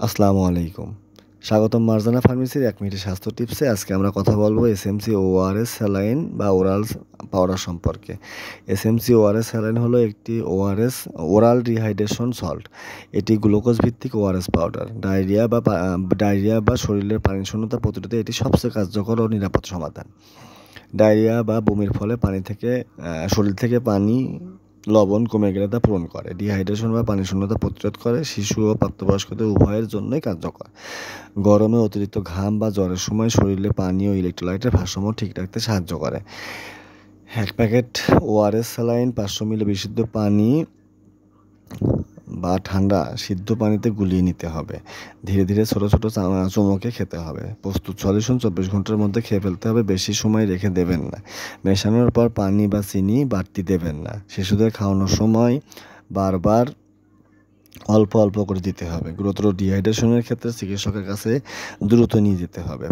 আসসালামু আলাইকুম। স্বাগতম মার্জানা ফার্মেসির ১ মিনিটের স্বাস্থ্য টিপসে। আজকে আমরা কথা বলবো এসএমসি ওআরএস স্যালাইন বা ওরাল পাউডার সম্পর্কে। এসএমসি ওআরএস স্যালাইন হলো একটি ওআরএস ওরাল রিহাইড্রেশন সল্ট। এটি গ্লুকোজ ভিত্তিক ওআরএস পাউডার। ডায়রিয়া বা শরীরের পানিশূন্যতা প্রতিরোধে এটি সবচেয়ে কার্যকর ও নিরাপদ সমাধান। ডায়রিয়া বা বমির ফলে শরীর থেকে পানি লবণ কমে গেলে তা পূরণ করে। ডিহাইড্রেশন বা পানিশূন্যতা প্রতিরোধ করে। শিশু ও প্রাপ্তবয়স্কদের উভয়ের জন্যই কার্যকর। গরমে অতিরিক্ত ঘাম বা জ্বরের সময় শরীরে পানি ও ইলেকট্রোলাইটের ভারসাম্য ঠিক রাখতে সাহায্য করে। ১ প্যাকেট ওআরএস স্যালাইন ৫০০ মিলি বিশুদ্ধ পানি বা ঠান্ডা সিদ্ধ পানিতে গুলিয়ে নিতে হবে। ধীরে ধীরে ছোট ছোট চুমুকে খেতে হবে। প্রস্তুত সলিউশন ২৪ ঘন্টার মধ্যে খেয়ে ফেলতে হবে। বেশি সময় রেখে দেবেন না। মেশানোর পর পানি বা চিনি বাড়তি দেবেন না। শিশুদের খাওয়ানোর সময় বারবার অল্প অল্প করে দিতে হবে। গুরুতর ডিহাইড্রেশনের ক্ষেত্রে চিকিৎসকের কাছে দ্রুত নিয়ে যেতে হবে।